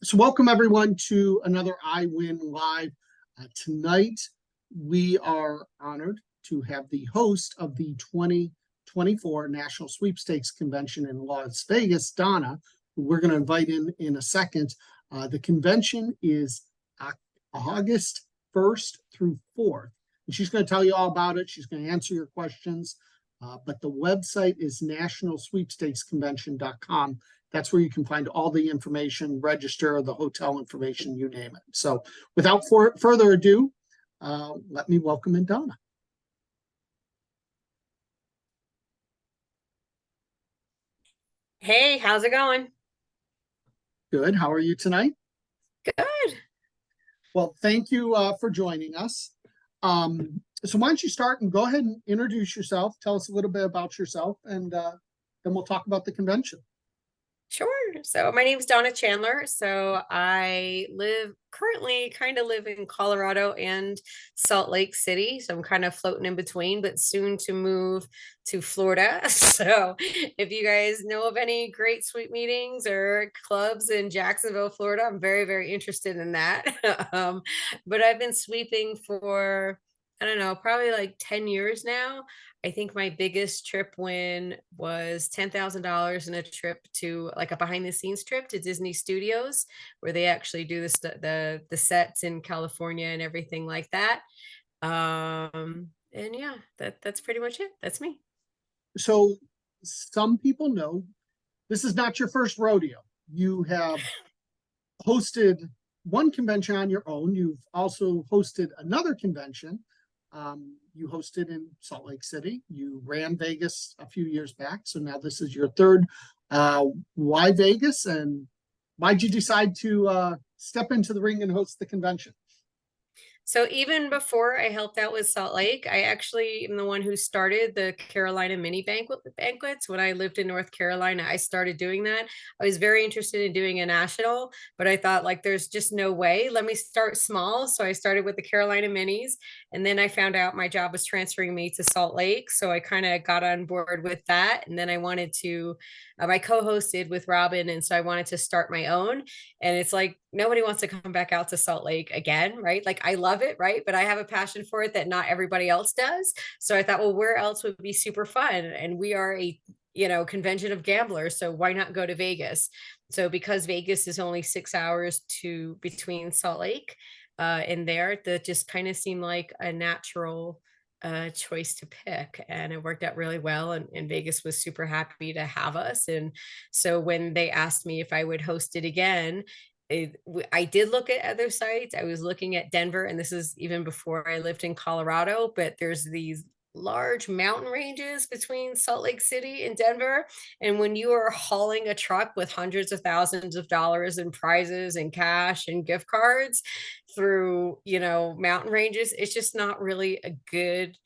So welcome everyone to another iWIN Live. Tonight, we are honored to have the host of the 2024 National Sweepstakes Convention in Las Vegas, Donna, who we're going to invite in a second. The convention is August 1st through 4th. And she's going to tell you all about it. She's going to answer your questions. But the website is nationalsweepstakesconvention.com. That's where you can find all the information, register, the hotel information, you name it. So without further ado, let me welcome in Donna. Hey, how's it going? Good. How are you tonight? Good. Well, thank you for joining us. So why don't you start and go ahead and introduce yourself. Tell us a little bit about yourself, and then we'll talk about the convention. Sure. So my name's Donna Chandler. So I currently live in Colorado and Salt Lake City. So I'm kind of floating in between, but soon to move to Florida. So if you guys know of any great sweep meetings or clubs in Jacksonville, Florida, I'm very, very interested in that. But I've been sweeping for, I don't know, probably like 10 years now. I think my biggest trip win was $10,000 in a trip to like a behind the scenes trip to Disney Studios, where they actually do the sets in California and everything like that. And yeah, that's pretty much it. That's me. So some people know this is not your first rodeo. You have hosted one convention on your own. You've also hosted another convention. You hosted in Salt Lake City. You ran Vegas a few years back. So now this is your third. Why Vegas, and why'd you decide to step into the ring and host the convention? So even before I helped out with Salt Lake, I actually am the one who started the Carolina mini banquets. When I lived in North Carolina, I started doing that. I was very interested in doing a national, but I thought like there's just no way. Let me start small. So I started with the Carolina minis, and then I found out my job was transferring me to Salt Lake. So I kind of got on board with that. And then I wanted to, I co-hosted with Robin, and so I wanted to start my own. And it's like nobody wants to come back out to Salt Lake again, right? Like I love it, right? But I have a passion for it that not everybody else does. So I thought, well, where else would be super fun? And we are a convention of gamblers, so why not go to Vegas? So because Vegas is only 6 hours to between Salt Lake and there, that just kind of seemed like a natural choice to pick, and it worked out really well, and Vegas was super happy to have us. And so when they asked me if I would host it again, I did look at other sites. I was looking at Denver, and this is even before I lived in Colorado, but there's these large mountain ranges between Salt Lake City and Denver. And when you are hauling a truck with hundreds of thousands of dollars in prizes and cash and gift cards through, mountain ranges, it's just not really a good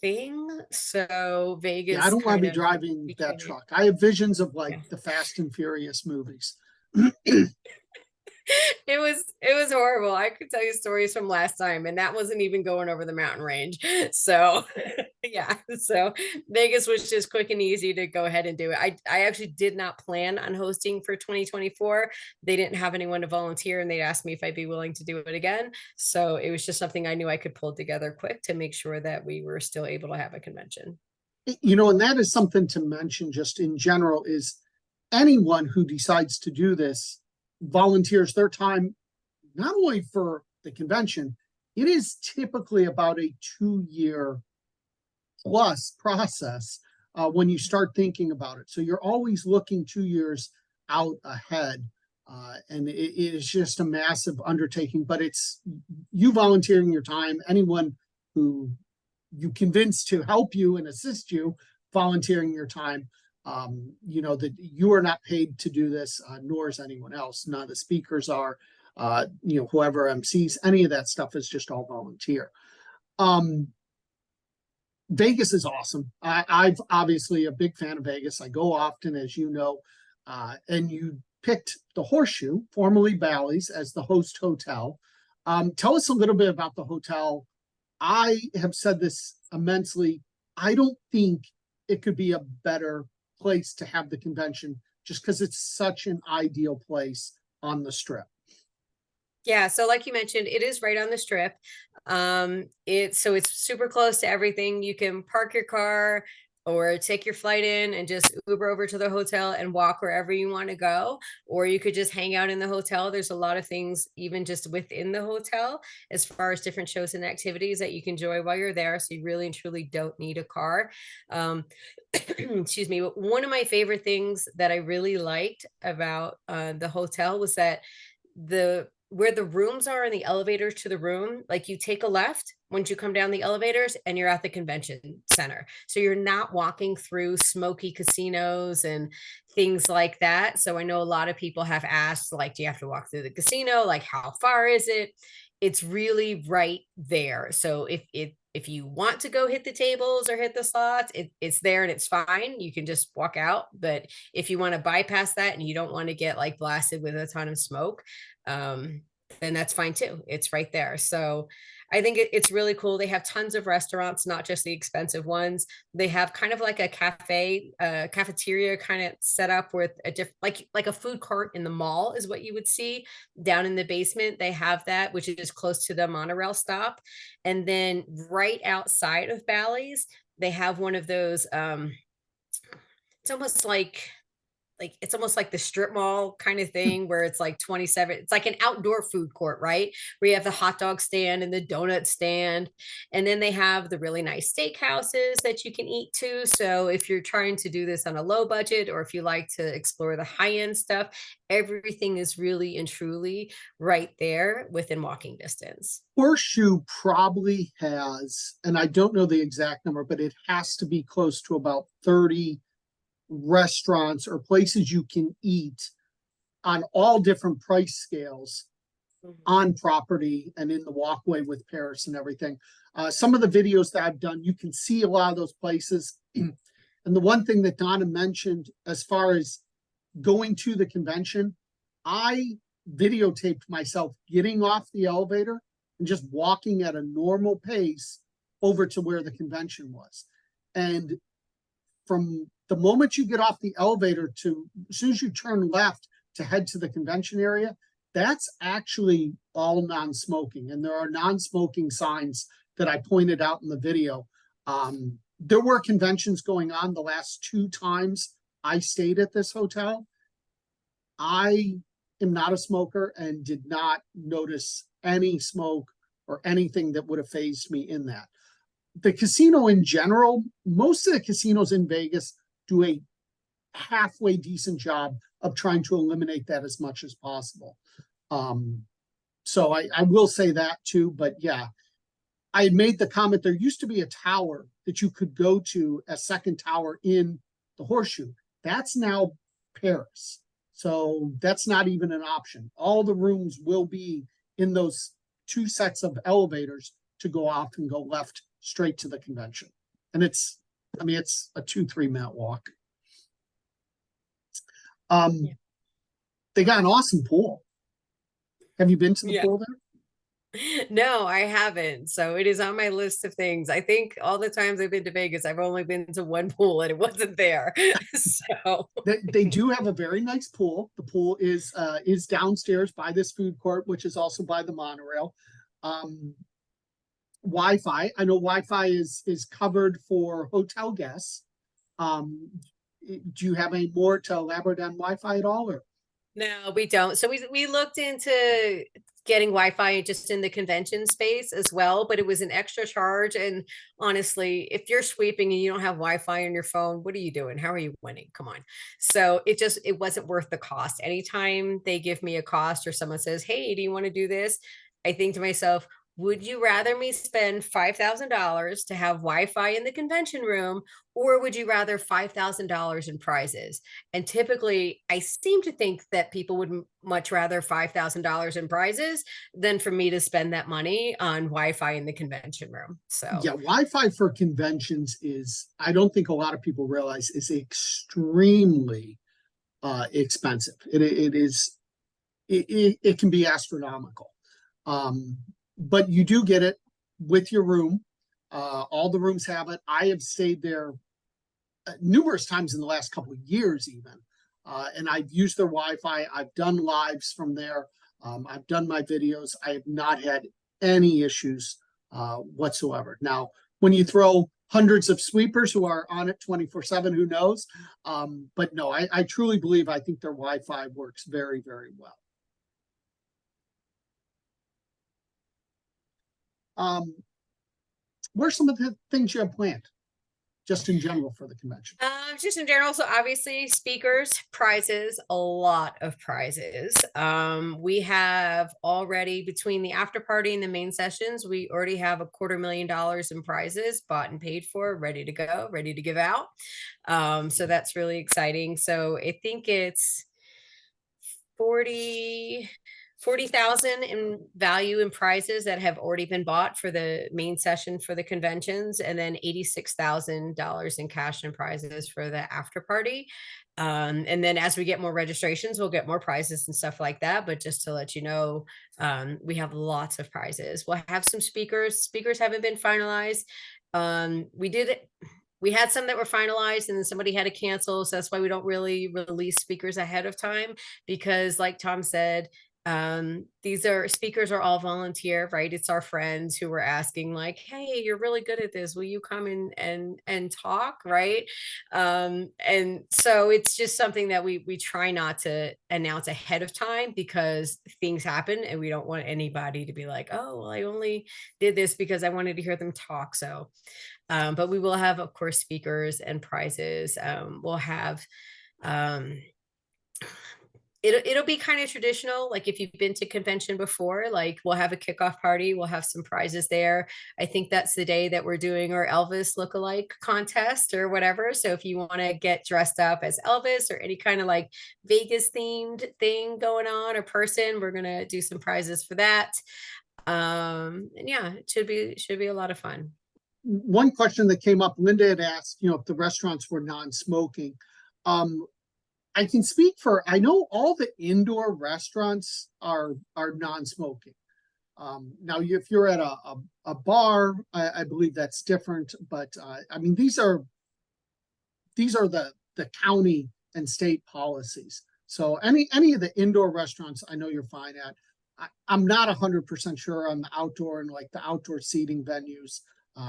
thing. So Yeah, I Vegas don't want to kind be of driving that became truck. I have visions of like yeah. the Fast and Furious movies. It was horrible. I could tell you stories from last time, and that wasn't even going over the mountain range. So yeah, so Vegas was just quick and easy to go ahead and do it. I actually did not plan on hosting for 2024. They didn't have anyone to volunteer, and they'd asked me if I'd be willing to do it again. So it was just something I knew I could pull together quick to make sure that we were still able to have a convention. And that is something to mention just in general is anyone who decides to do this volunteers their time, not only for the convention, it is typically about a 2-year plus process when you start thinking about it. So you're always looking 2 years out ahead. And it is just a massive undertaking, but it's you volunteering your time, anyone who you convince to help you and assist you volunteering your time. That you are not paid to do this, nor is anyone else. None of the speakers are, whoever MCs, any of that stuff is just all volunteer. Vegas is awesome. I've obviously a big fan of Vegas. I go often, as you know, and you picked the Horseshoe, formerly Bally's, as the host hotel. Tell us a little bit about the hotel. I have said this immensely. I don't think it could be a better place to have the convention just because it's such an ideal place on the strip. Yeah, so like you mentioned, it is right on the strip. It's super close to everything. You can park your car or take your flight in and just Uber over to the hotel and walk wherever you want to go, or you could just hang out in the hotel. There's a lot of things even just within the hotel as far as different shows and activities that you can enjoy while you're there. So you really and truly don't need a car. Um, excuse me. But one of my favorite things that I really liked about the hotel was that the where the rooms are in the elevators to the room, like you take a left once you come down the elevators and you're at the convention center. So you're not walking through smoky casinos and things like that. So I know a lot of people have asked, like, do you have to walk through the casino? Like, how far is it? It's really right there. So if you want to go hit the tables or hit the slots, it's there and it's fine. You can just walk out. But if you want to bypass that and you don't want to get like blasted with a ton of smoke, um, then that's fine too. It's right there. So I think it's really cool. They have tons of restaurants, not just the expensive ones. They have kind of like a cafeteria kind of set up with a different, like a food court in the mall is what you would see down in the basement. They have that, which is close to the monorail stop. And then right outside of Bally's, they have one of those, it's almost it's almost like the strip mall kind of thing where it's like 27, it's like an outdoor food court, right? Where you have the hot dog stand and the donut stand. And then they have the really nice steakhouses that you can eat too. So if you're trying to do this on a low budget, or if you like to explore the high end stuff, everything is really and truly right there within walking distance. Horseshoe probably has, and I don't know the exact number, but it has to be close to about 30 restaurants or places you can eat on all different price scales on property and in the walkway with Paris and everything. Some of the videos that I've done, you can see a lot of those places. And the one thing that Donna mentioned as far as going to the convention, I videotaped myself getting off the elevator and just walking at a normal pace over to where the convention was. And from the moment you get off the elevator to as soon as you turn left to head to the convention area, that's actually all non-smoking. And there are non-smoking signs that I pointed out in the video. There were conventions going on the last 2 times I stayed at this hotel. I am not a smoker and did not notice any smoke or anything that would have fazed me in that. The casino in general, most of the casinos in Vegas do a halfway decent job of trying to eliminate that as much as possible. So I will say that too, but yeah, I had made the comment, there used to be a tower that you could go to, a second tower in the Horseshoe. That's now Paris. So that's not even an option. All the rooms will be in those 2 sets of elevators to go off and go left straight to the convention. And it's a 2-3 minute walk. Yeah. They got an awesome pool. Have you been to the pool there? No, I haven't. So it is on my list of things. I think all the times I've been to Vegas, I've only been to one pool and it wasn't there. So They do have a very nice pool. The pool is downstairs by this food court, which is also by the monorail. Wi-Fi. I know Wi-Fi is covered for hotel guests. Do you have any more to elaborate on Wi-Fi at all? Or? no, we don't. So we looked into getting Wi-Fi just in the convention space as well, but it was an extra charge. And honestly, if you're sweeping and you don't have Wi-Fi on your phone, what are you doing? How are you winning? Come on. So it wasn't worth the cost. Anytime they give me a cost or someone says, hey, do you want to do this? I think to myself, would you rather me spend $5,000 to have Wi-Fi in the convention room, or would you rather $5,000 in prizes? And typically, I seem to think that people would much rather $5,000 in prizes than for me to spend that money on Wi-Fi in the convention room. So yeah, Wi-Fi for conventions is, I don't think a lot of people realize, is extremely expensive. It can be astronomical. But you do get it with your room. All the rooms have it. I have stayed there numerous times in the last couple of years even. And I've used their Wi-Fi. I've done lives from there. I've done my videos. I have not had any issues whatsoever. Now, when you throw hundreds of sweepers who are on it 24/7, who knows? But no, I truly believe, I think their Wi-Fi works very, very well. What are some of the things you have planned, just in general, for the convention? Just in general, so obviously speakers, prizes, a lot of prizes. We have already, between the after party and the main sessions, we already have $250,000 in prizes bought and paid for, ready to go, ready to give out. So that's really exciting. So I think it's 40,000 in value in prizes that have already been bought for the main session for the conventions, and then $86,000 in cash and prizes for the after party. And then as we get more registrations, we'll get more prizes and stuff like that. But just to let you know, we have lots of prizes. We'll have some speakers. Speakers haven't been finalized. We had some that were finalized and then somebody had to cancel. So that's why we don't really release speakers ahead of time, because like Tom said, these speakers are all volunteer, right? It's our friends who were asking like, hey, you're really good at this, will you come in and talk, right? And so it's just something that we try not to announce ahead of time, because things happen and we don't want anybody to be like, oh, well, I only did this because I wanted to hear them talk. So but we will have, of course, speakers and prizes. We'll have it'll be kind of traditional. Like if you've been to convention before, like we'll have a kickoff party, we'll have some prizes there. I think that's the day that we're doing our Elvis lookalike contest or whatever. So if you want to get dressed up as Elvis or any kind of like Vegas themed thing going on or person, we're gonna do some prizes for that. And yeah, it should be a lot of fun. One question that came up, Linda had asked, if the restaurants were non-smoking. I can speak for, I know all the indoor restaurants are non-smoking. Now, if you're at a bar, I believe that's different. But I mean, these are the county and state policies. So any of the indoor restaurants, I know you're fine at. I'm not 100% sure on the outdoor and like the outdoor seating venues,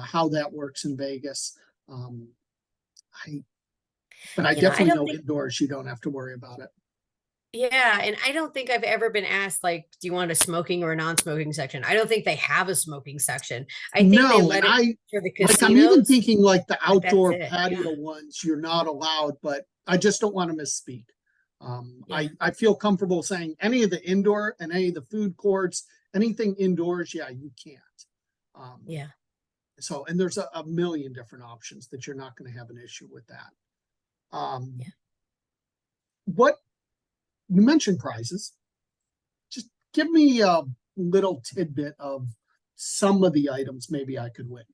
how that works in Vegas. But I definitely know indoors you don't have to worry about it. Yeah, and I don't think I've ever been asked like, do you want a smoking or a non-smoking section? I don't think they have a smoking section. I think they let it for the casinos. I'm even thinking like the outdoor Yeah. patio ones, you're not allowed, but I just don't want to misspeak. Yeah. I feel comfortable saying any of the indoor and any of the food courts, anything indoors, yeah, you can't. Yeah. So, and there's a million different options that you're not going to have an issue with that. Yeah. What you mentioned prizes, just give me a little tidbit of some of the items maybe I could win.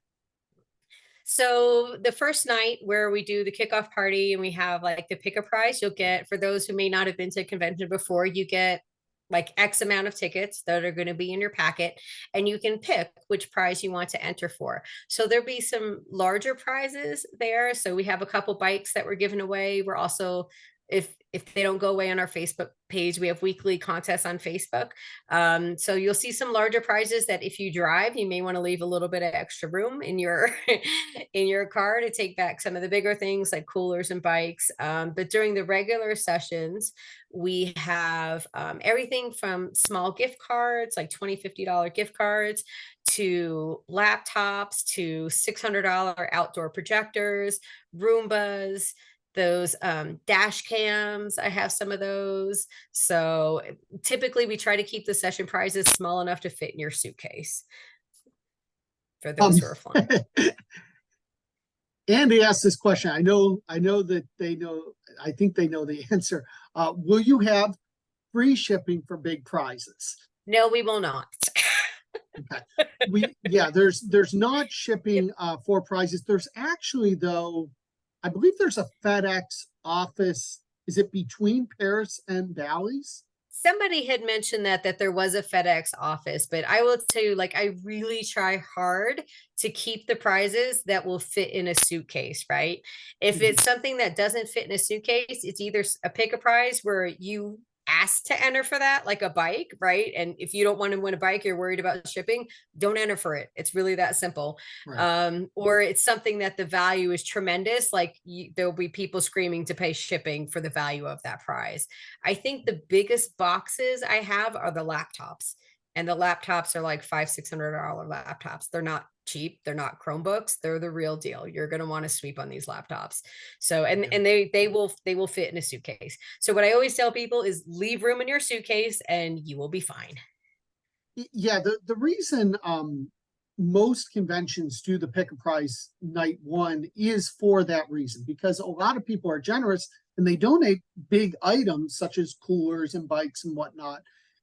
So the first night where we do the kickoff party and we have like the pick a prize, you'll get, for those who may not have been to a convention before, you get like X amount of tickets that are going to be in your packet, and you can pick which prize you want to enter for. So there'll be some larger prizes there. So we have a couple bikes that we're giving away. We're also, if they don't go away on our Facebook page, we have weekly contests on Facebook. So you'll see some larger prizes that if you drive, you may want to leave a little bit of extra room in your in your car to take back some of the bigger things like coolers and bikes. But during the regular sessions, we have everything from small gift cards, like $20, $50 gift cards, to laptops, to $600 outdoor projectors, Roombas, those dash cams. I have some of those. So typically we try to keep the session prizes small enough to fit in your suitcase for those who are flying. Andy asked this question. I know that they know, I think they know the answer. Will you have free shipping for big prizes? No, we will not. Okay. There's not shipping for prizes. There's actually, though, I believe there's a FedEx office. Is it between Paris and Bally's? Somebody had mentioned that there was a FedEx office, but I will tell you, like, I really try hard to keep the prizes that will fit in a suitcase, right? If it's something that doesn't fit in a suitcase, it's either a pick a prize where you asked to enter for that, like a bike, right? And if you don't want to win a bike, you're worried about shipping, don't enter for it. It's really that simple. Right. Or it's something that the value is tremendous, like there'll be people screaming to pay shipping for the value of that prize. I think the biggest boxes I have are the laptops, and the laptops are like $500-600 laptops. They're not cheap. They're not Chromebooks. They're the real deal. You're going to want to sweep on these laptops. So, Yeah. and they will fit in a suitcase. So what I always tell people is leave room in your suitcase and you will be fine. Yeah, the reason most conventions do the pick a prize night one is for that reason, because a lot of people are generous and they donate big items such as coolers and bikes and whatnot.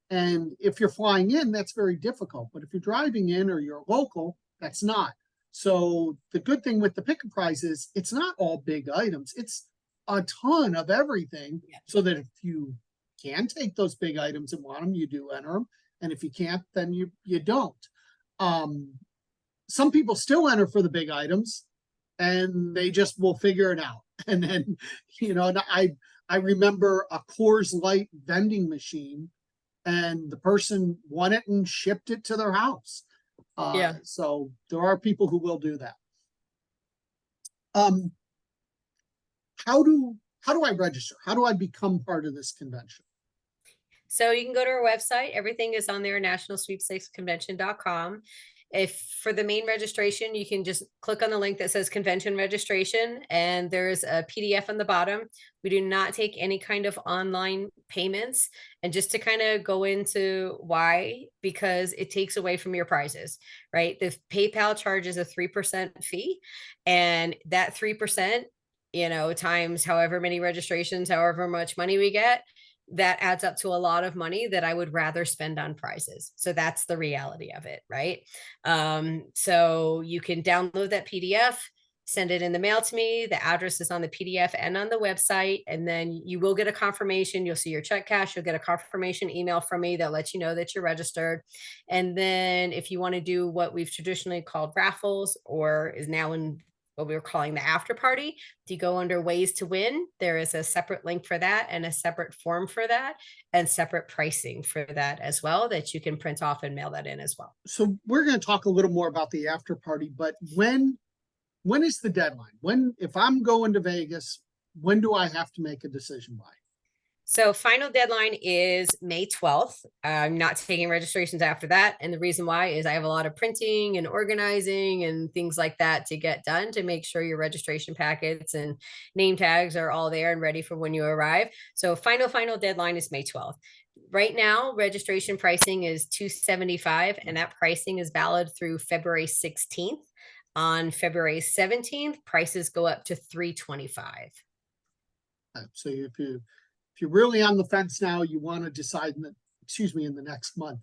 And if you're flying in, that's very difficult. But if you're driving in or you're local, that's not. So the good thing with the pick a prize is it's not all big items. It's a ton of everything. Yeah. So that if you can take those big items and want them, you do enter them. And if you can't, then you don't. Some people still enter for the big items and they just will figure it out. And then, I remember a Coors Light vending machine, and the person won it and shipped it to their house. Yeah. So there are people who will do that. How do I register? How do I become part of this convention? So you can go to our website. Everything is on there, nationalsweepstakesconvention.com. If for the main registration, you can just click on the link that says convention registration, and there's a PDF on the bottom. We do not take any kind of online payments. And just to kind of go into why, because it takes away from your prizes, right? The PayPal charges a 3% fee, and that 3%, times however many registrations, however much money we get, that adds up to a lot of money that I would rather spend on prizes. So that's the reality of it, right? So you can download that PDF, send it in the mail to me. The address is on the PDF and on the website. And then you will get a confirmation. You'll see your check cash. You'll get a confirmation email from me that lets you know that you're registered. And then if you want to do what we've traditionally called raffles, or is now in what we were calling the after party. If you go under ways to win, there is a separate link for that and a separate form for that and separate pricing for that as well, that you can print off and mail that in as well. So we're going to talk a little more about the after party, but when is the deadline? If I'm going to Vegas, when do I have to make a decision by? So final deadline is May 12th. I'm not taking registrations after that. And the reason why is I have a lot of printing and organizing and things like that to get done to make sure your registration packets and name tags are all there and ready for when you arrive. So final deadline is May 12th. Right now, registration pricing is $275, and that pricing is valid through February 16th. On February 17th, prices go up to $325. So if you're really on the fence now, you want to decide in the next month.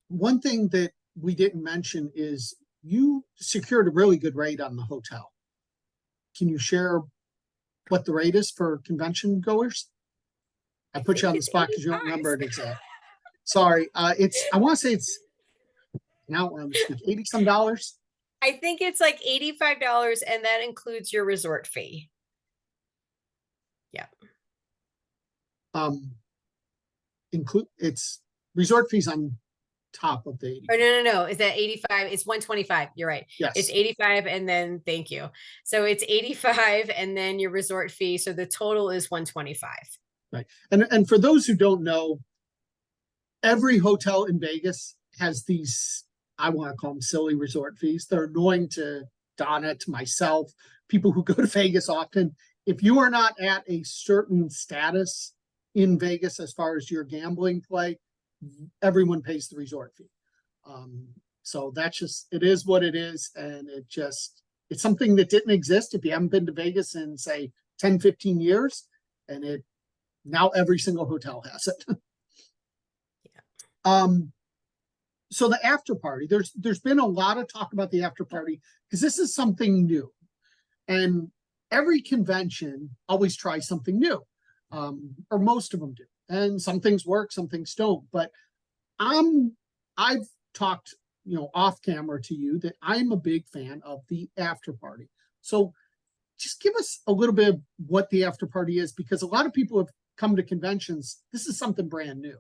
One thing that we didn't mention is you secured a really good rate on the hotel. Can you share what the rate is for convention goers? I put you on the spot because you don't remember it exactly. Sorry. I want to say it's now when I'm speaking, 80 some dollars. I think it's like $85, and that includes your resort fee. Yeah. It's resort fees on top of the 80. Or no. Is that 85? It's 125. You're right. Yes. It's 85, and then thank you. So it's 85 and then your resort fee. So the total is 125. Right. And for those who don't know, every hotel in Vegas has these, I want to call them silly resort fees. They're annoying to Donna, to myself, people who go to Vegas often. If you are not at a certain status in Vegas as far as your gambling play, everyone pays the resort fee. So that's just, it is what it is. And it's something that didn't exist if you haven't been to Vegas in, say, 10, 15 years. And now every single hotel has it. Yeah. So the after party, there's been a lot of talk about the after party because this is something new. And every convention always tries something new, or most of them do. And some things work, some things don't. But I've talked, off camera to you that I'm a big fan of the after party. So just give us a little bit of what the after party is, because a lot of people have come to conventions, this is something brand new.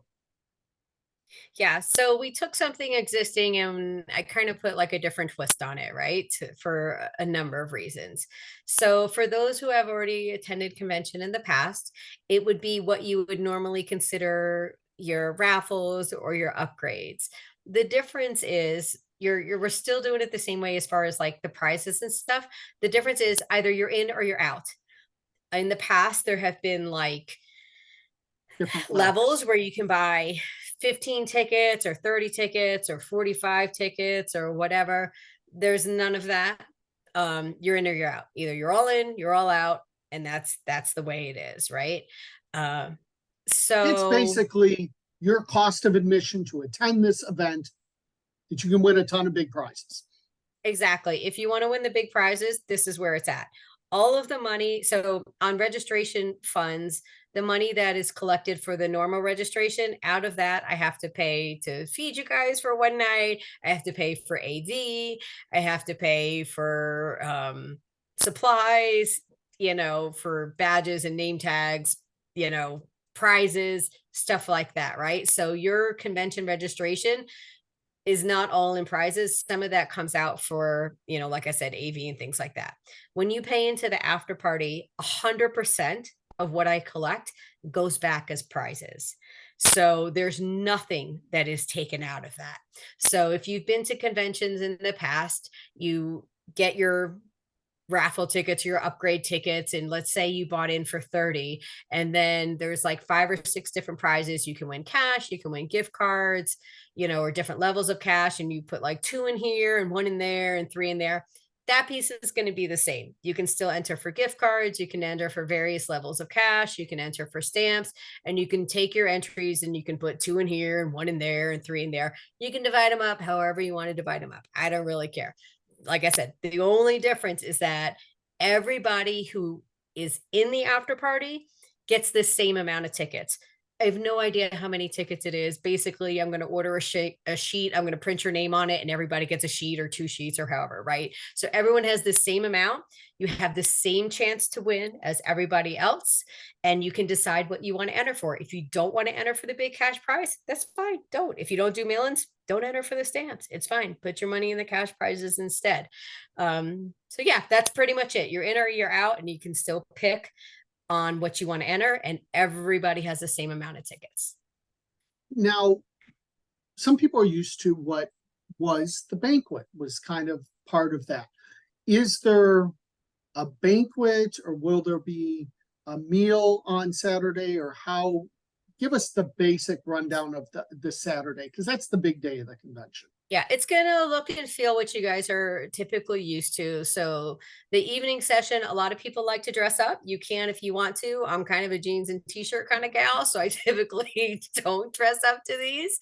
Yeah, so we took something existing and I kind of put like a different twist on it, right? For a number of reasons. So for those who have already attended convention in the past, it would be what you would normally consider your raffles or your upgrades. The difference is we're still doing it the same way as far as like the prizes and stuff. The difference is either you're in or you're out. In the past, there have been like Different levels where you can buy 15 tickets or 30 tickets or 45 tickets or whatever. There's none of that. You're in or you're out. Either you're all in, you're all out, and that's the way it is, right? It's So basically your cost of admission to attend this event that you can win a ton of big prizes. exactly. If you want to win the big prizes, this is where it's at. All of the money, so on registration funds, the money that is collected for the normal registration, out of that, I have to pay to feed you guys for one night. I have to pay for AV. I have to pay for supplies, for badges and name tags, prizes, stuff like that, right? So your convention registration is not all in prizes. Some of that comes out for, like I said, AV and things like that. When you pay into the after party, 100% of what I collect goes back as prizes. So there's nothing that is taken out of that. So if you've been to conventions in the past, you get your raffle tickets, your upgrade tickets, and let's say you bought in for 30, and then there's like 5 or 6 different prizes. You can win cash, you can win gift cards, or different levels of cash, and you put like 2 in here and 1 in there and 3 in there. That piece is going to be the same. You can still enter for gift cards, you can enter for various levels of cash, you can enter for stamps, and you can take your entries and you can put 2 in here and 1 in there and 3 in there. You can divide them up however you want to divide them up. I don't really care. Like I said, the only difference is that everybody who is in the after party gets the same amount of tickets. I have no idea how many tickets it is. Basically, I'm going to order a sheet. I'm going to print your name on it, and everybody gets a sheet or 2 sheets or however, right? So everyone has the same amount. You have the same chance to win as everybody else, and you can decide what you want to enter for. If you don't want to enter for the big cash prize, that's fine. Don't. If you don't do mail-ins, don't enter for the stamps. It's fine. Put your money in the cash prizes instead. So yeah, that's pretty much it. You're in or you're out, and you can still pick on what you want to enter, and everybody has the same amount of tickets. Now, some people are used to what was the banquet, was kind of part of that. Is there a banquet, or will there be a meal on Saturday, or how? Give us the basic rundown of the Saturday, because that's the big day of the convention. Yeah, it's going to look and feel what you guys are typically used to. So the evening session, a lot of people like to dress up. You can if you want to. I'm kind of a jeans and t-shirt kind of gal, so I typically don't dress up to these.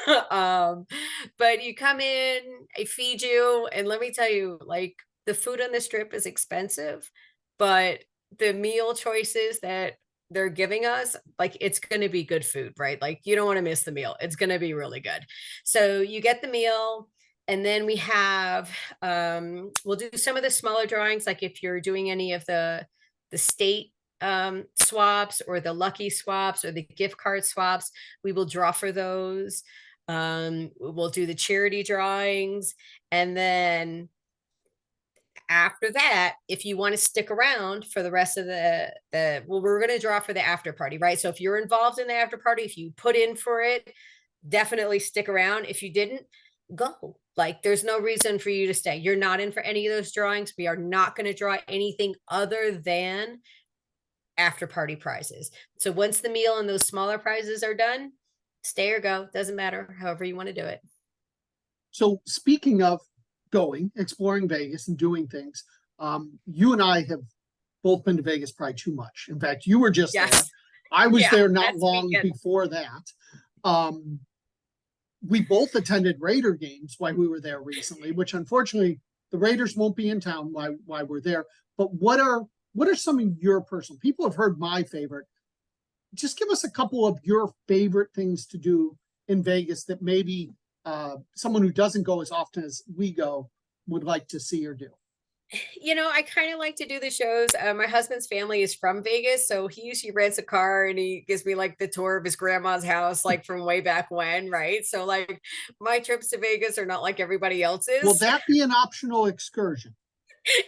But you come in, I feed you, and let me tell you, like, the food on the strip is expensive, but the meal choices that they're giving us, like, it's going to be good food, right? Like, you don't want to miss the meal. It's going to be really good. So you get the meal, and then we have we'll do some of the smaller drawings, like if you're doing any of the state swaps or the lucky swaps or the gift card swaps, we will draw for those. We'll do the charity drawings, and then after that, if you want to stick around for the rest of well, we're going to draw for the after party, right? So if you're involved in the after party, if you put in for it, definitely stick around. If you didn't, go. Like, there's no reason for you to stay. You're not in for any of those drawings. We are not going to draw anything other than after party prizes. So once the meal and those smaller prizes are done, stay or go. Doesn't matter, however you want to do it. So speaking of going, exploring Vegas and doing things, you and I have both been to Vegas probably too much. In fact, you were just there. I was there not long before that. We both attended Raider games while we were there recently, which unfortunately the Raiders won't be in town while we're there. But what are some of your personal? People have heard my favorite. Just give us a couple of your favorite things to do in Vegas that maybe someone who doesn't go as often as we go would like to see or do. You know, I kind of like to do the shows. My husband's family is from Vegas, so he usually rents a car and he gives me like the tour of his grandma's house, like from way back when, right? So like my trips to Vegas are not like everybody Will else's. that be an optional excursion?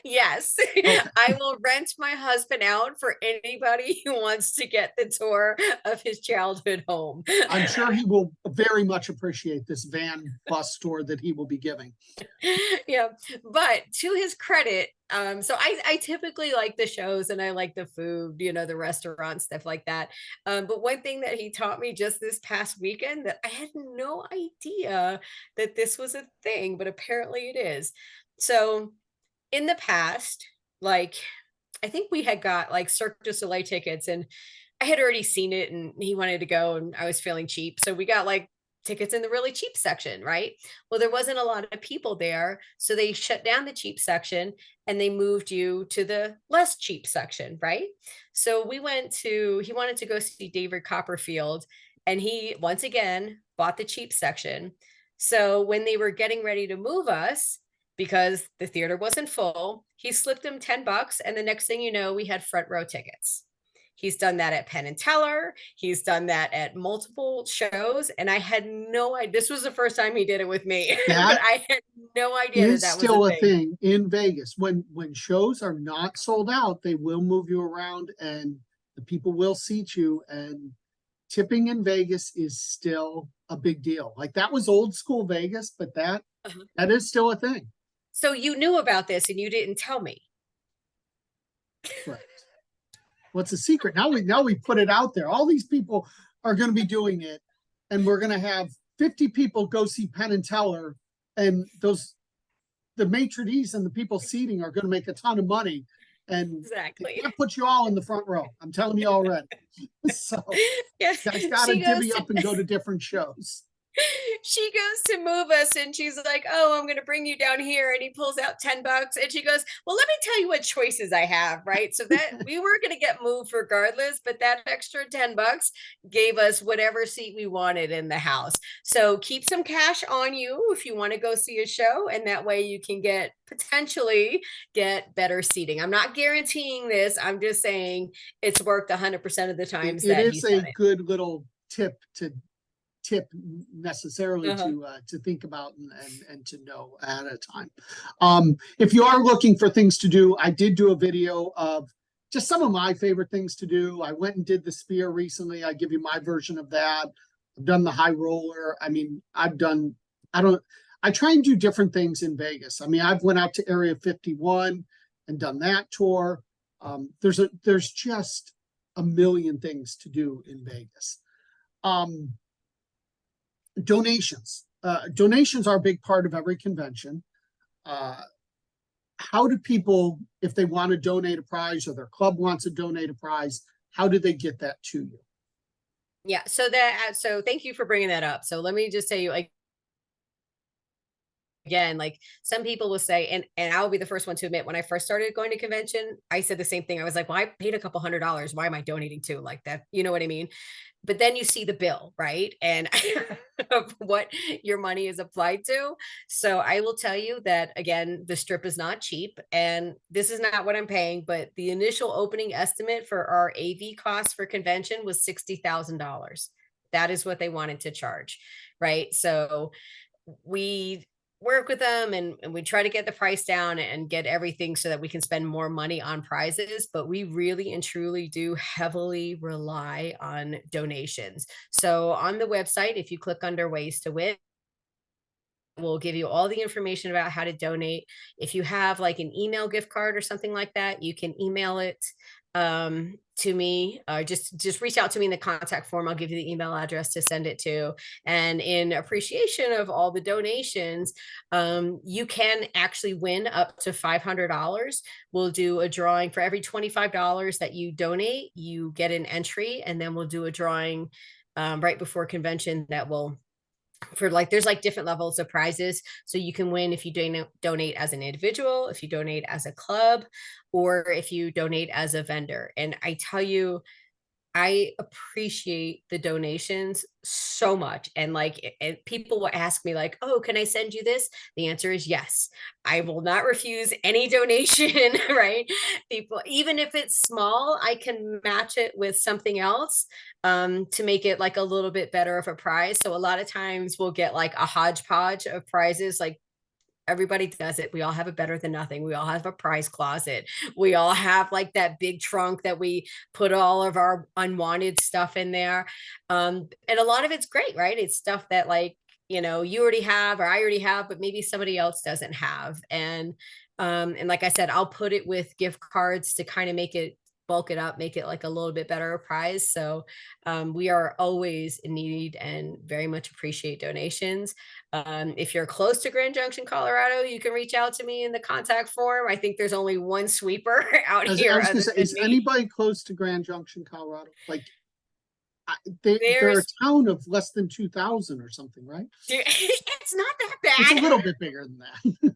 Yes, Okay. I will rent my husband out for anybody who wants to get the tour of his childhood home. I'm sure he will very much appreciate this van bus tour that he will be giving. Yeah, but to his credit, so I typically like the shows and I like the food, you know, the restaurant stuff like that. But one thing that he taught me just this past weekend that I had no idea that this was a thing, but apparently it is. So in the past, like I think we had got like Cirque du Soleil tickets and I had already seen it and he wanted to go and I was feeling cheap. So we got like tickets in the really cheap section, right? Well, there wasn't a lot of people there. So they shut down the cheap section and they moved you to the less cheap section, right? So he wanted to go see David Copperfield and he once again bought the cheap section. So when they were getting ready to move us, because the theater wasn't full, he slipped him $10. And the next thing you know, we had front row tickets. He's done that at Penn and Teller. He's done that at multiple shows. And I had no idea. This was the first time he did it with me, but That I had no idea that is that was a still a thing. thing in Vegas. When shows are not sold out, they will move you around and the people will seat you. And tipping in Vegas is still a big deal. Like that was old school Vegas, but Uh-huh. that is still a thing. So you knew about this and you didn't tell me. Correct. What's the secret? Now we put it out there. All these people are going to be doing it, and we're going to have 50 people go see Penn and Teller, and the maitre d's and the people seating are going to make a ton of money, and Exactly. that puts you all in the front row. I'm telling you already. So Yeah. you guys got to She goes divvy to up and go to different shows. she goes to move us and she's like, "Oh, I'm going to bring you down here." And he pulls out $10 and she goes, "Well, let me tell you what choices I have." Right. So that we were going to get moved regardless, but that extra $10 gave us whatever seat we wanted in the house. So keep some cash on you if you want to go see a show. And that way you can potentially get better seating. I'm not guaranteeing this. I'm just saying it's worked 100% of the It, times it that is he's a done it. good little tip necessarily Uh-huh. to think about and to know at a time. If you are looking for things to do, I did do a video of just some of my favorite things to do. I went and did the spear recently. I give you my version of that. I've done the high roller. I mean, I try and do different things in Vegas. I mean, I've went out to Area 51 and done that tour. There's just a million things to do in Vegas. Donations. Donations are a big part of every convention. How do people, if they want to donate a prize or their club wants to donate a prize, how do they get that to you? Yeah. So thank you for bringing that up. So let me just tell you, like, again, like some people will say, and I'll be the first one to admit, when I first started going to convention, I said the same thing. I was like, well, I paid a couple $100. Why am I donating to like that? You know what I mean? But then you see the bill, right? And of what your money is applied to. So I will tell you that again, the strip is not cheap. And this is not what I'm paying, but the initial opening estimate for our AV cost for convention was $60,000. That is what they wanted to charge. Right. So we work with them and we try to get the price down and get everything so that we can spend more money on prizes, but we really and truly do heavily rely on donations. So on the website, if you click under ways to win, we'll give you all the information about how to donate. If you have like an email gift card or something like that, you can email it to me. Just reach out to me in the contact form. I'll give you the email address to send it to. And in appreciation of all the donations, you can actually win up to $500. We'll do a drawing for every $25 that you donate. You get an entry, and then we'll do a drawing right before convention that will for like there's like different levels of prizes, so you can win if you donate as an individual, if you donate as a club, or if you donate as a vendor. And I tell you, I appreciate the donations so much. And like, people will ask me like, oh, can I send you this? The answer is yes. I will not refuse any donation, right? People, even if it's small, I can match it with something else to make it like a little bit better of a prize. So a lot of times we'll get like a hodgepodge of prizes, like everybody does it. We all have a better than nothing. We all have a prize closet. We all have like that big trunk that we put all of our unwanted stuff in there. And a lot of it's great, right? It's stuff that like, you already have, or I already have, but maybe somebody else doesn't have. And like I said, I'll put it with gift cards to kind of make it bulk it up, make it like a little bit better prize. So we are always in need and very much appreciate donations. If you're close to Grand Junction, Colorado, you can reach out to me in the contact form. I think there's only one sweeper out I here was gonna other say, than is me. anybody close to Grand Junction, Colorado? Like, they're a There's town of less than 2,000 or something, right? it's not that It's a bad. little bit bigger than that.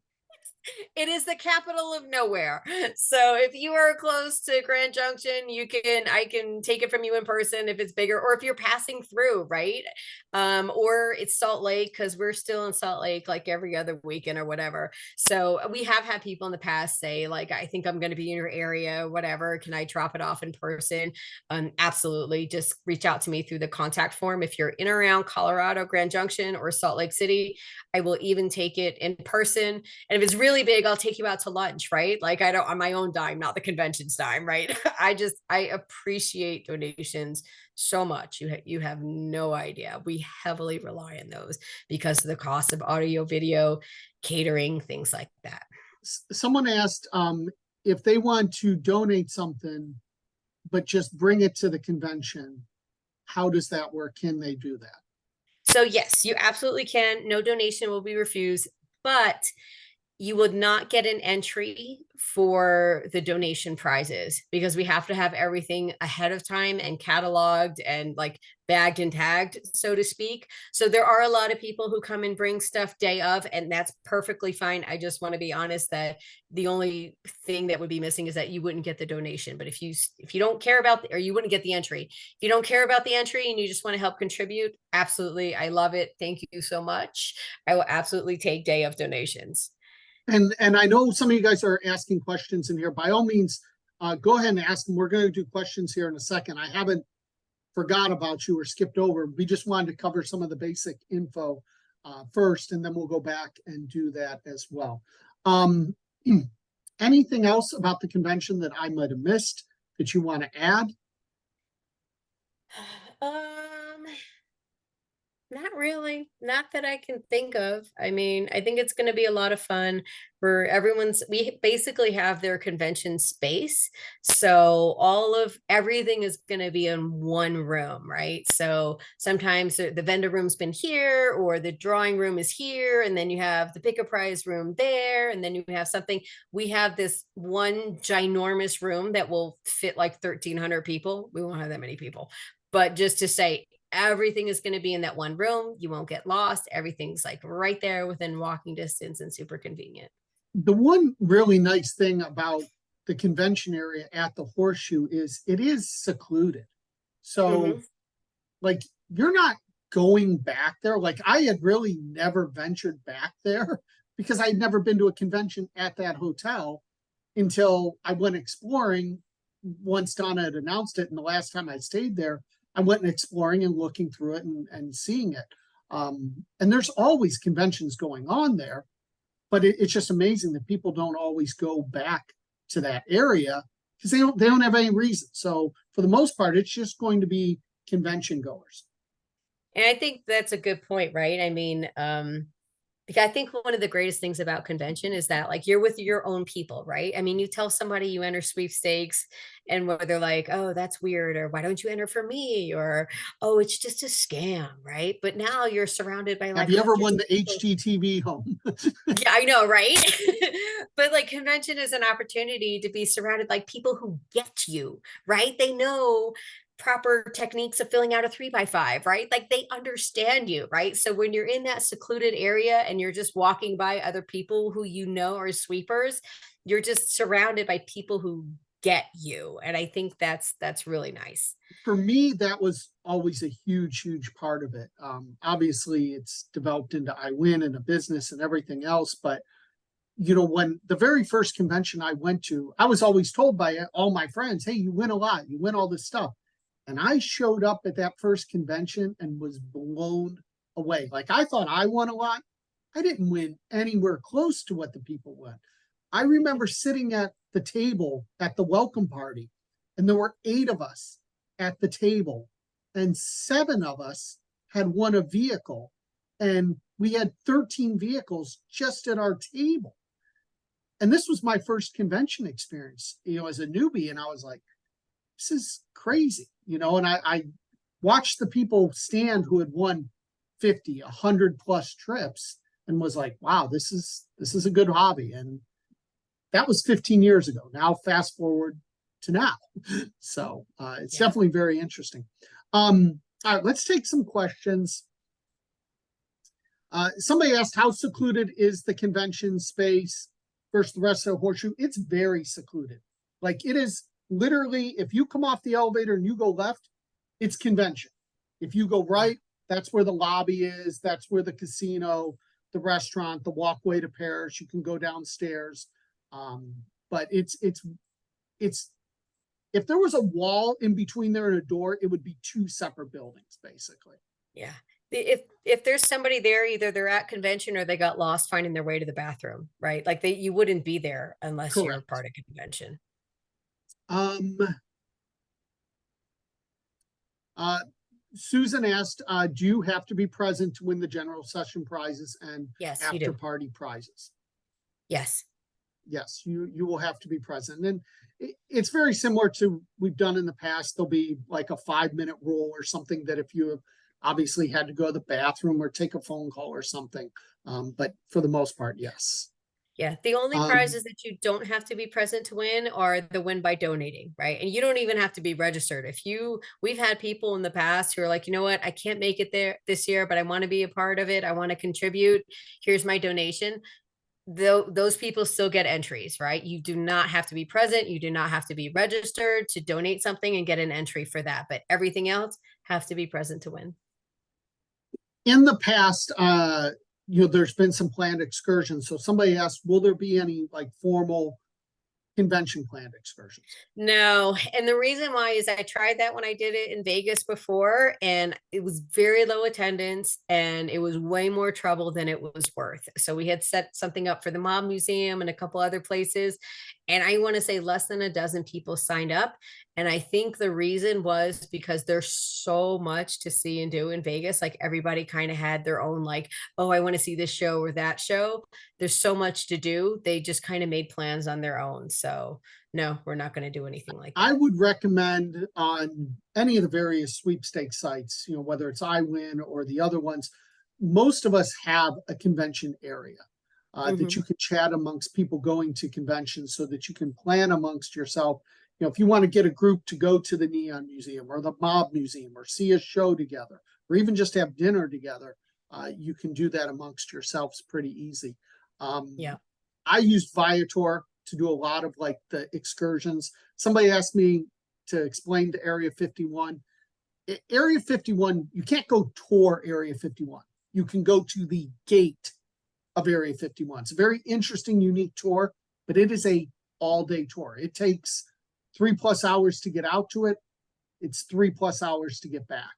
It is the capital of nowhere. So if you are close to Grand Junction, I can take it from you in person if it's bigger, or if you're passing through, right? Or it's Salt Lake, because we're still in Salt Lake like every other weekend or whatever. So we have had people in the past say, like, I think I'm going to be in your area, whatever. Can I drop it off in person? Absolutely. Just reach out to me through the contact form. If you're in or around Colorado, Grand Junction, or Salt Lake City, I will even take it in person. And if it's really big, I'll take you out to lunch, right? Like, I don't, on my own dime, not the convention's dime, right? I appreciate donations so much. You have no idea. We heavily rely on those because of the cost of audio, video, catering, things like that. Someone asked if they want to donate something, but just bring it to the convention. How does that work? Can they do that? So yes, you absolutely can. No donation will be refused, but you would not get an entry for the donation prizes because we have to have everything ahead of time and cataloged and like bagged and tagged, so to speak. So there are a lot of people who come and bring stuff day of, and that's perfectly fine. I just want to be honest that the only thing that would be missing is that you wouldn't get the donation. But if you don't care about or you wouldn't get the entry. If you don't care about the entry and you just want to help contribute, absolutely. I love it. Thank you so much. I will absolutely take day of donations. And I know some of you guys are asking questions in here. By all means, go ahead and ask them. We're going to do questions here in a second. I haven't forgot about you or skipped over. We just wanted to cover some of the basic info first, and then we'll go back and do that as well. Anything else about the convention that I might have missed that you want to add? Um, Not really, not that I can think of. I mean, I think it's going to be a lot of fun for we basically have their convention space. So all of everything is going to be in one room, right? So sometimes the vendor room's been here or the drawing room is here. And then you have the pick a prize room there. And then you have something, we have this one ginormous room that will fit like 1,300 people. We won't have that many people, but just to say, everything is going to be in that one room. You won't get lost. Everything's like right there within walking distance and super convenient. The one really nice thing about the convention area at the Horseshoe is it is secluded. So, like, you're not going back there. Like, I had really never ventured back there because I had never been to a convention at that hotel until I went exploring once Donna had announced it. And the last time I stayed there, I went and exploring and looking through it and seeing it. And there's always conventions going on there, but it's just amazing that people don't always go back to that area because they don't have any reason. So for the most part, it's just going to be convention goers. And I think that's a good point, right? I mean, because I think one of the greatest things about convention is that like you're with your own people, right? I mean, you tell somebody you enter sweepstakes and where they're like, oh, that's weird, or why don't you enter for me? Or oh, it's just a scam, right? But now you're surrounded by Have like you ever hundreds won of the people. HGTV home? Yeah, I know, right? But like convention is an opportunity to be surrounded like people who get you, right? They know proper techniques of filling out a 3x5, right? Like they understand you, right? So when you're in that secluded area and you're just walking by other people who you know are sweepers, you're just surrounded by people who get you. And I think that's really nice. For me, that was always a huge, huge part of it. Obviously, it's developed into iWIN and a business and everything else. But, when the very first convention I went to, I was always told by all my friends, hey, you win a lot, you win all this stuff. And I showed up at that first convention and was blown away. Like, I thought I won a lot. I didn't win anywhere close to what the people won. I remember sitting at the table at the welcome party, and there were 8 of us at the table, and 7 of us had won a vehicle, and we had 13 vehicles just at our table. And this was my first convention experience, as a newbie, and I was like, this is crazy, and I watched the people stand who had won 50, 100 plus trips, and was like, wow, this is a good hobby. And that was 15 years ago. Now fast forward to now. So it's definitely very interesting. All right, let's take some questions. Somebody asked, how secluded is the convention space versus the rest of the horseshoe? It's very secluded. Like, it is literally, if you come off the elevator and you go left, it's convention. If you go right, that's where the lobby is. That's where the casino, the restaurant, the walkway to Paris. You can go downstairs. But it's if there was a wall in between there and a door, it would be 2 separate buildings, basically. Yeah. If there's somebody there, either they're at convention or they got lost finding their way to the bathroom, right? Like, you wouldn't be there unless you're Correct. part of convention. Susan asked, do you have to be present to win the general session prizes and Yes, you after do. party prizes? Yes. Yes, you will have to be present. And it's very similar to we've done in the past. There'll be like a 5-minute rule or something that if you obviously had to go to the bathroom or take a phone call or something. But for the most part, yes. Yeah, the only prizes that you don't have to be present to win are the win by donating, right? And you don't even have to be registered. We've had people in the past who are like, you know what, I can't make it there this year, but I want to be a part of it. I want to contribute. Here's my donation. Those people still get entries, right? You do not have to be present. You do not have to be registered to donate something and get an entry for that. But everything else have to be present to win. In the past, there's been some planned excursions. So somebody asked, will there be any like formal convention planned excursions? No, and the reason why is I tried that when I did it in Vegas before, and it was very low attendance and it was way more trouble than it was worth. So we had set something up for the Mob Museum and a couple other places, and I want to say less than a dozen people signed up. And I think the reason was because there's so much to see and do in Vegas. Like, everybody kind of had their own, like, oh, I want to see this show or that show. There's so much to do. They just kind of made plans on their own. So no, we're not going to do anything like that. I would recommend on any of the various sweepstakes sites, whether it's iWIN or the other ones, most of us have a convention area that you can chat amongst people going to conventions so that you can plan amongst yourself. If you want to get a group to go to the Neon Museum or the Mob Museum or see a show together, or even just have dinner together, you can do that amongst yourselves pretty easy. I used Viator to do a lot of like the excursions. Somebody asked me to explain to Area 51. Area 51, you can't go tour Area 51. You can go to the gate of Area 51. It's a very interesting, unique tour, but it is a all-day tour. It takes 3+ hours to get out to it. It's 3+ hours to get back.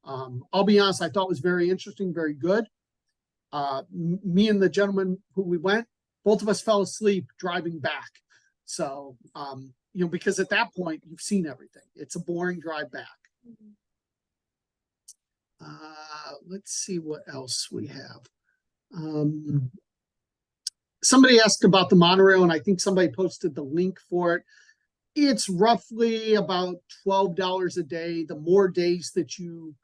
I'll be honest, I thought it was very interesting, very good. Me and the gentleman who we went, both of us fell asleep driving back. So, because at that point, you've seen everything. It's a boring drive back. Let's see what else we have. Somebody asked about the monorail, and I think somebody posted the link for it. It's roughly about $12 a day. The more days that you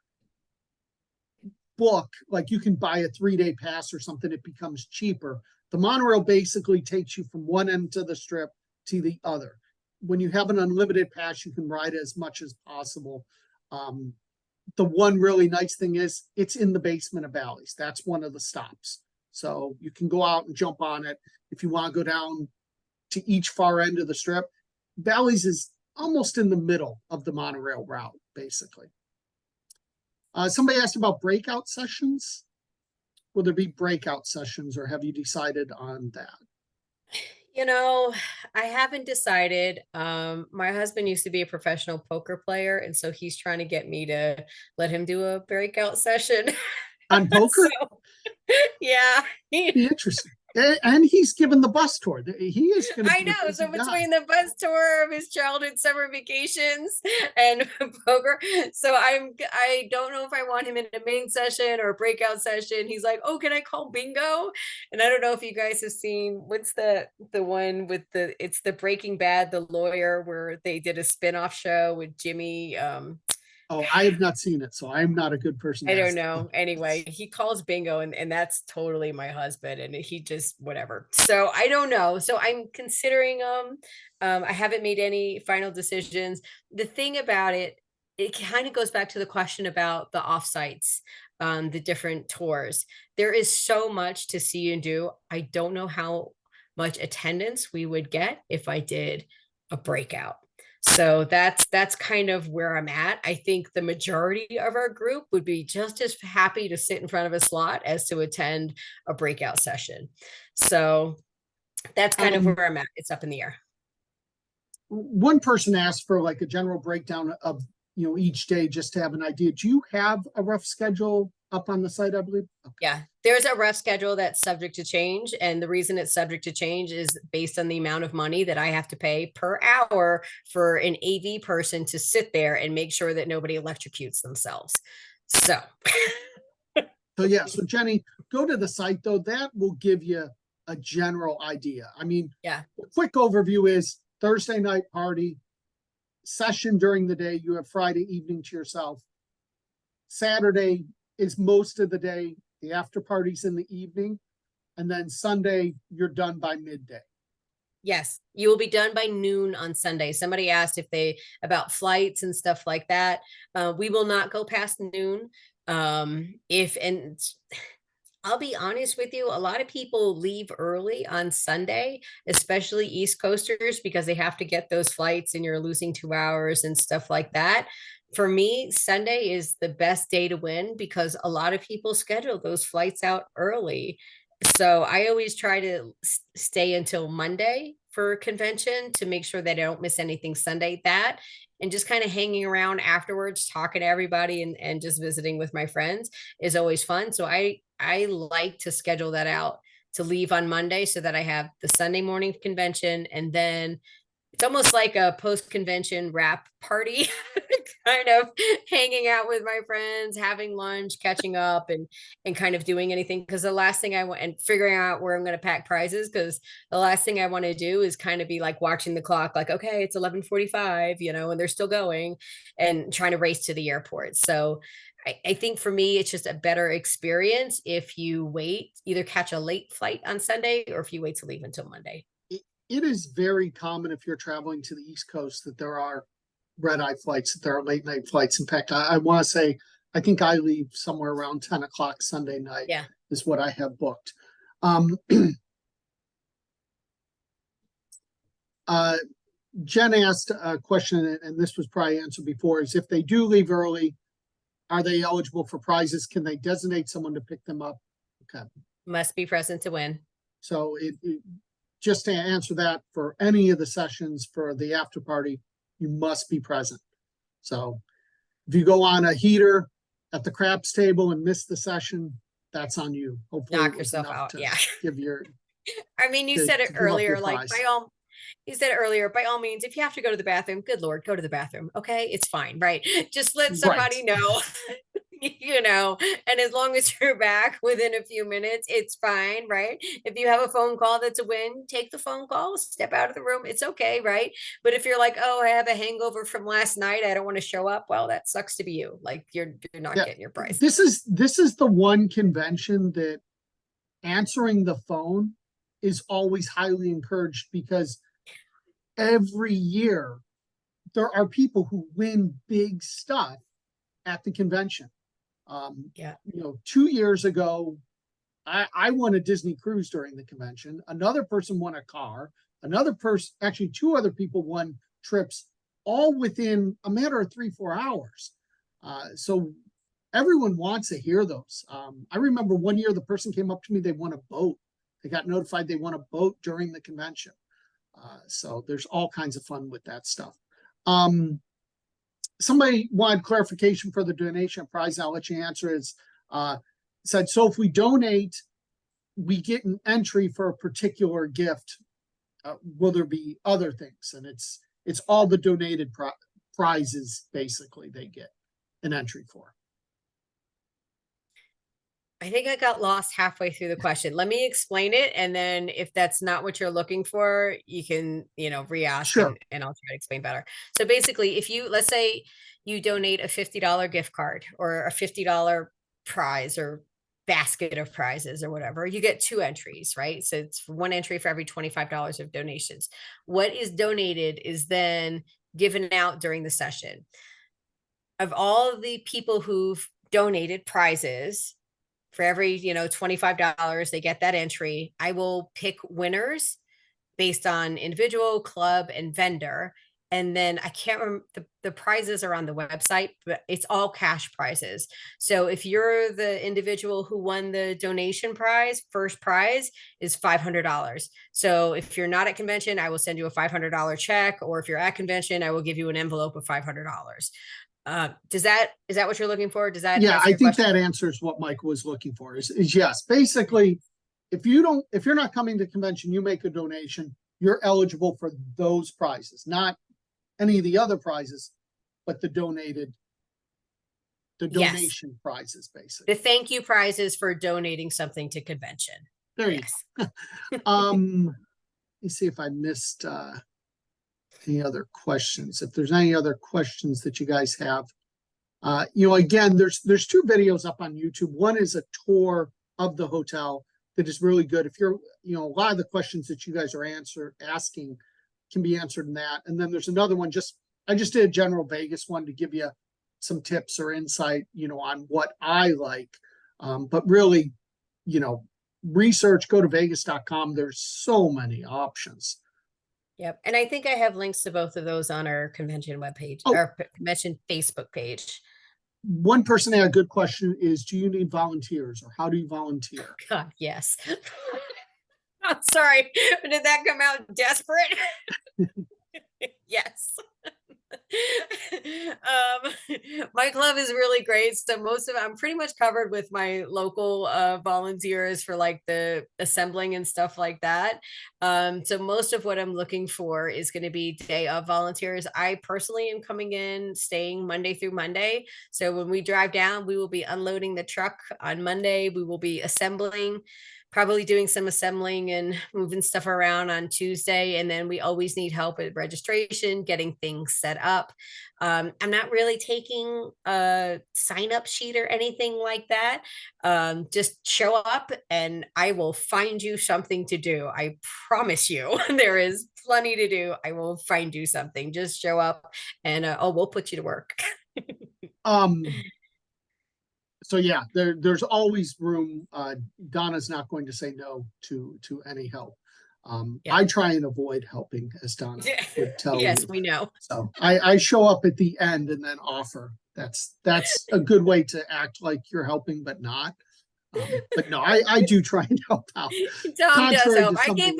book, like you can buy a 3-day pass or something, it becomes cheaper. The monorail basically takes you from one end of the strip to the other. When you have an unlimited pass, you can ride as much as possible. The one really nice thing is it's in the basement of Bally's. That's one of the stops. So you can go out and jump on it. If you want to go down to each far end of the strip, Bally's is almost in the middle of the monorail route, basically. Somebody asked about breakout sessions. Will there be breakout sessions, or have you decided on that? You know, I haven't decided. My husband used to be a professional poker player, and so he's trying to get me to let him do a breakout session. On poker? So, yeah. Be interesting. And he's given the bus tour. He is going to I be a know. busy So guy. between the bus tour of his childhood summer vacations and poker, so I don't know if I want him in a main session or a breakout session. He's like, "Oh, can I call bingo?" And I don't know if you guys have seen what's the one with it's the Breaking Bad, the lawyer where they did a spin-off show with Jimmy. Oh, I have not seen it, so I'm not a good person to I don't ask. know. Anyway, he calls bingo and that's totally my husband and he just whatever. So I don't know. So I'm considering I haven't made any final decisions. The thing about it, it kind of goes back to the question about the offsites, the different tours. There is so much to see and do. I don't know how much attendance we would get if I did a breakout. So that's kind of where I'm at. I think the majority of our group would be just as happy to sit in front of a slot as to attend a breakout session. So that's kind of where I'm at. It's up in the air. One person asked for like a general breakdown of, each day just to have an idea. Do you have a rough schedule up on the site, I believe? Okay. Yeah, there's a rough schedule that's subject to change. And the reason it's subject to change is based on the amount of money that I have to pay per hour for an AV person to sit there and make sure that nobody electrocutes themselves. So So Jenny, go to the site though. That will give you a general idea. I mean, yeah, the quick overview is Thursday night party, session during the day. You have Friday evening to yourself. Saturday is most of the day. The after party's in the evening. And then Sunday, you're done by midday. yes, you will be done by noon on Sunday. Somebody asked if they about flights and stuff like that. We will not go past noon. If and I'll be honest with you, a lot of people leave early on Sunday, especially East Coasters, because they have to get those flights and you're losing 2 hours and stuff like that. For me, Sunday is the best day to win because a lot of people schedule those flights out early. So I always try to stay until Monday for convention to make sure that I don't miss anything Sunday. That and just kind of hanging around afterwards, talking to everybody and just visiting with my friends is always fun. So I like to schedule that out to leave on Monday so that I have the Sunday morning convention and then it's almost like a post-convention wrap party, kind of hanging out with my friends, having lunch, catching up, and kind of doing anything. Because the last thing I want and figuring out where I'm going to pack prizes. Because the last thing I want to do is kind of be like watching the clock, like okay, it's 11:45, and they're still going, and trying to race to the airport. So I think for me, it's just a better experience if you wait, either catch a late flight on Sunday or if you wait to leave until Monday. It is very common if you're traveling to the East Coast that there are red-eye flights, that there are late night flights. In fact, I want to say, I think I leave somewhere around 10 o'clock Sunday night. Yeah. Is what I have booked. Jen asked a question, and this was probably answered before, is if they do leave early, are they eligible for prizes? Can they designate someone to pick them up? Okay. Must be present to win. So just to answer that, for any of the sessions for the after party, you must be present. So if you go on a heater at the craps table and miss the session, that's on you. Hopefully Knock yourself out. Yeah. Give your I mean, you said it earlier, like you said earlier, by all means, if you have to go to the bathroom, good Lord, go to the bathroom. Okay. It's fine. Right. Just let somebody know, and as long as you're back within a few minutes, it's fine. Right. If you have a phone call that's a win, take the phone call, step out of the room. It's okay. Right. But if you're like, oh, I have a hangover from last night, I don't want to show up. Well, that sucks to be you. Like you're not getting your prize. This is the one convention that answering the phone is always highly encouraged because every year there are people who win big stuff at the convention. 2 years ago, I won a Disney cruise during the convention. Another person won a car. Another person, actually two other people won trips all within a matter of 3-4 hours. So everyone wants to hear those. I remember one year the person came up to me, they won a boat. They got notified they won a boat during the convention. So there's all kinds of fun with that stuff. Somebody wanted clarification for the donation prize. I'll let you answer it. Said, so if we donate, we get an entry for a particular gift. Will there be other things? And it's all the donated prizes, basically, they get an entry for. I think I got lost halfway through the question. Let me explain it. And then if that's not what you're looking for, you can, re-ask Sure. and I'll try to explain better. So basically, if you, let's say you donate a $50 gift card or a $50 prize or basket of prizes or whatever, you get 2 entries, right? So it's 1 entry for every $25 of donations. What is donated is then given out during the session. Of all of the people who've donated prizes, for every, $25, they get that entry. I will pick winners based on individual, club, and vendor. And then I can't remember, the prizes are on the website, but it's all cash prizes. So if you're the individual who won the donation prize, first prize is $500. So if you're not at convention, I will send you a $500 check, or if you're at convention, I will give you an envelope of $500. Is that what you're looking for? Does that Yeah, answer I your think question? that answers what Mike was looking for is yes. Basically, if you're not coming to convention, you make a donation, you're eligible for those prizes, not any of the other prizes, but the donation prizes, basically. The thank you prizes for donating something to convention. There you go. Let me see if I missed any other questions. If there's any other questions that you guys have, again, there's 2 videos up on YouTube. One is a tour of the hotel that is really good. If you're, a lot of the questions that you guys are asking can be answered in that. And then there's another one, I just did a general Vegas one to give you some tips or insight, on what I like. But really, research, go to vegas.com. There's so many options. Yep. And I think I have links to both of those on our convention webpage, our convention Facebook page. One person had a good question is, do you need volunteers, or how do you volunteer? God, yes. I'm sorry. Did that come out desperate? Yes. My club is really great. So most of it, I'm pretty much covered with my local volunteers for like the assembling and stuff like that. So most of what I'm looking for is going to be day of volunteers. I personally am coming in, staying Monday through Monday. So when we drive down, we will be unloading the truck on Monday. We will be assembling, probably doing some assembling and moving stuff around on Tuesday. And then we always need help at registration, getting things set up. I'm not really taking a sign-up sheet or anything like that. Just show up and I will find you something to do. I promise you, there is plenty to do. I will find you something. Just show up and we'll put you to work. So yeah, there's always room. Donna's not going to say no to any help. Yeah. I try and avoid helping, as Donna would tell you. Yes, we know. So I show up at the end and then offer. That's a good way to act like you're helping, but not. But no, I do try and help out. Tom does help. Something...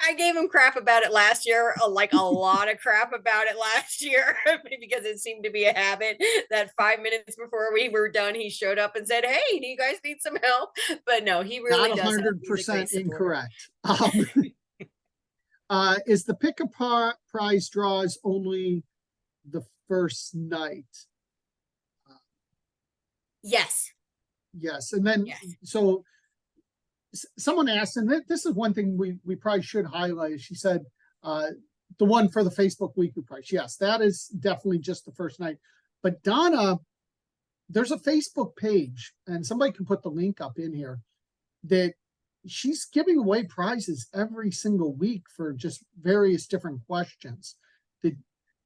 I gave him crap about it last year, like a lot of crap about it last year, because it seemed to be a habit that 5 minutes before we were done, he showed up and said, "Hey, do you guys need some help?" But no, he really does. Not 100% incorrect. Is the pick a prize draws only the first night? Yes. Yes, and then so someone asked, and this is one thing we probably should highlight. She said the one for the Facebook weekly price. Yes, that is definitely just the first night. But Donna, there's a Facebook page, and somebody can put the link up in here, that she's giving away prizes every single week for just various different questions that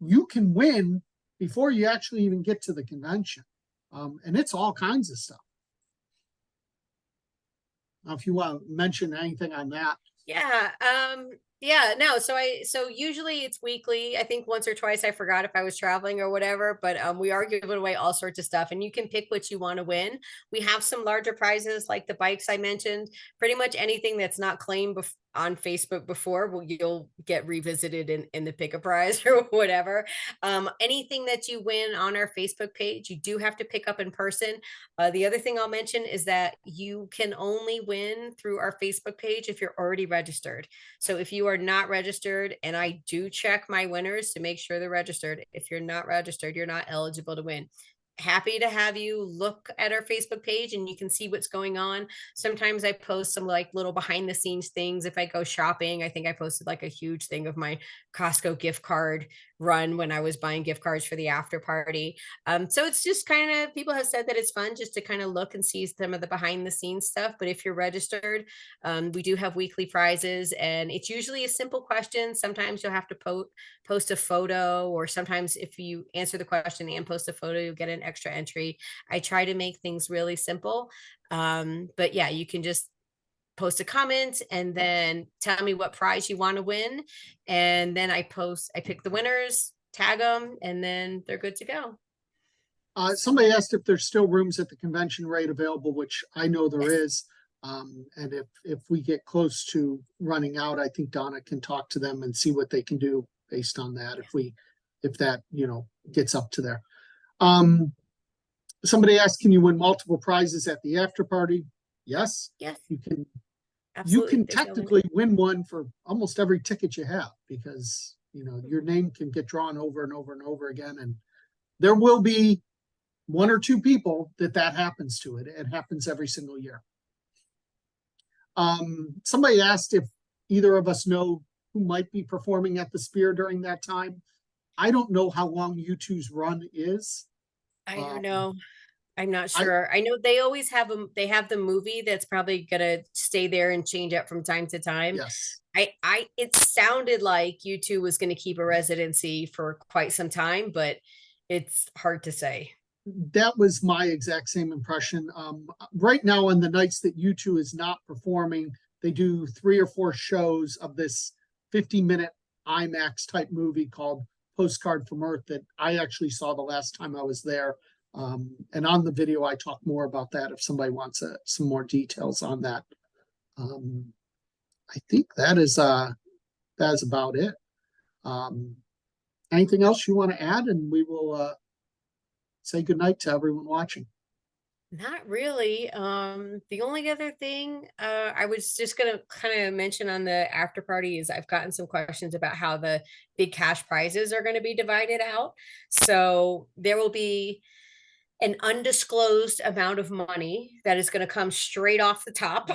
you can win before you actually even get to the convention. And it's all kinds of stuff. Now, if you want to mention anything on that. Yeah. Yeah, no, so usually it's weekly. I think once or twice I forgot if I was traveling or whatever, but we are giving away all sorts of stuff and you can pick what you want to win. We have some larger prizes like the bikes I mentioned. Pretty much anything that's not claimed on Facebook before, you'll get revisited in the pick a prize or whatever. Anything that you win on our Facebook page, you do have to pick up in person. The other thing I'll mention is that you can only win through our Facebook page if you're already registered. So if you are not registered, and I do check my winners to make sure they're registered, if you're not registered, you're not eligible to win. Happy to have you look at our Facebook page and you can see what's going on. Sometimes I post some like little behind the scenes things if I go shopping. I think I posted like a huge thing of my Costco gift card run when I was buying gift cards for the after party. So it's just kind of, people have said that it's fun just to kind of look and see some of the behind the scenes stuff. But if you're registered, we do have weekly prizes and it's usually a simple question. Sometimes you'll have to post a photo, or sometimes if you answer the question and post a photo, you'll get an extra entry. I try to make things really simple. But yeah, you can just post a comment and then tell me what prize you want to win. And then I pick the winners, tag them, and then they're good to go. Somebody asked if there's still rooms at the convention rate available, which I know there Yes. is. And if we get close to running out, I think Donna can talk to them and see what they can do based on that. If that, gets up to there. Somebody asked, can you win multiple prizes at the after party? Yes, Yes, you can. You absolutely. can There's no limit. technically win one for almost every ticket you have because, your name can get drawn over and over and over again. And there will be one or two people that happens to. It happens every single year. Somebody asked if either of us know who might be performing at the Spear during that time. I don't know how long U2's run is. I don't Um, know. I'm not I sure. I know they always have they have the movie that's probably gonna stay there and change up from time to time. yes, It sounded like U2 was gonna keep a residency for quite some time, but it's hard to say. that was my exact same impression. Right now, on the nights that U2 is not performing, they do 3 or 4 shows of this 50-minute IMAX type movie called Postcard from Earth that I actually saw the last time I was there. And on the video, I talk more about that if somebody wants some more details on that. I think that is about it. Anything else you want to add? And we will say goodnight to everyone watching. Not really. The only other thing I was just gonna kind of mention on the after party is I've gotten some questions about how the big cash prizes are going to be divided out. So there will be an undisclosed amount of money that is going to come straight off the top,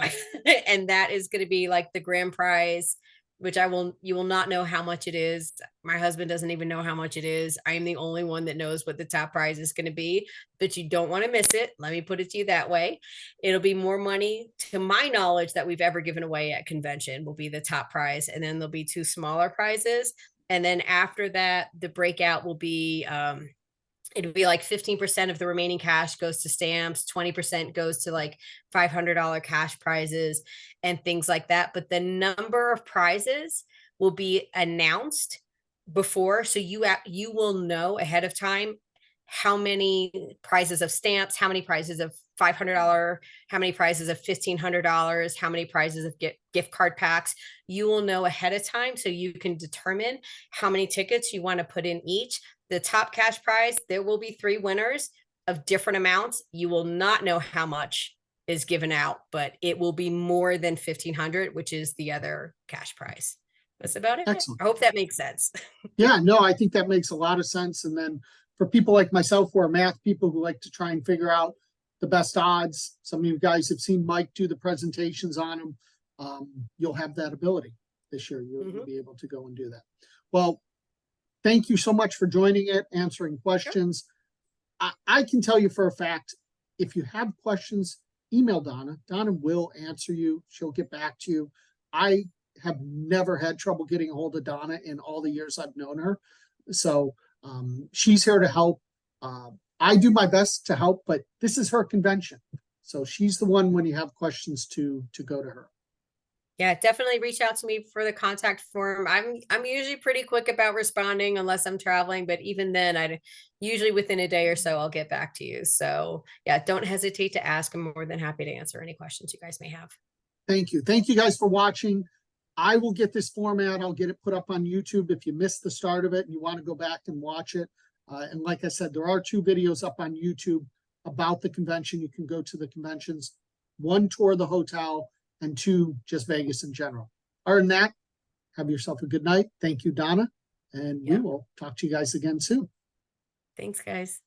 and that is going to be like the grand prize, which you will not know how much it is. My husband doesn't even know how much it is. I am the only one that knows what the top prize is going to be, but you don't want to miss it. Let me put it to you that way. It'll be more money, to my knowledge, that we've ever given away at convention will be the top prize, and then there'll be 2 smaller prizes, and then after that, the breakout will be it'd be like 15% of the remaining cash goes to stamps, 20% goes to like $500 cash prizes and things like that. But the number of prizes will be announced before, so you will know ahead of time how many prizes of stamps, how many prizes of $500, how many prizes of $1,500, how many prizes of gift card packs. You will know ahead of time so you can determine how many tickets you want to put in each. The top cash prize, there will be 3 winners of different amounts. You will not know how much is given out, but it will be more than 1,500, which is the other cash prize. That's about it. Excellent. I hope that makes sense. Yeah, no, I think that makes a lot of sense. And then for people like myself who are math people who like to try and figure out the best odds, some of you guys have seen Mike do the presentations on them. You'll have that ability this year. You'll be able to go and do that. Well, thank you so much for joining it, answering questions. Sure. I can tell you for a fact, if you have questions, email Donna. Donna will answer you. She'll get back to you. I have never had trouble getting a hold of Donna in all the years I've known her. So she's here to help. I do my best to help, but this is her convention. So she's the one when you have questions to go to her. Yeah, definitely reach out to me for the contact form. I'm usually pretty quick about responding unless I'm traveling, but even then I usually within a day or so I'll get back to you. So, yeah, don't hesitate to ask. I'm more than happy to answer any questions you guys may have. Thank you. Thank you guys for watching. I will get this format. I'll get it put up on YouTube if you missed the start of it and you want to go back and watch it. And like I said, there are 2 videos up on YouTube about the convention. You can go to the conventions, 1 tour of the hotel and 2 just Vegas in general. Other than that, have yourself a good night. Thank you, Donna. And we Yeah. will talk to you guys again soon. Thanks, guys.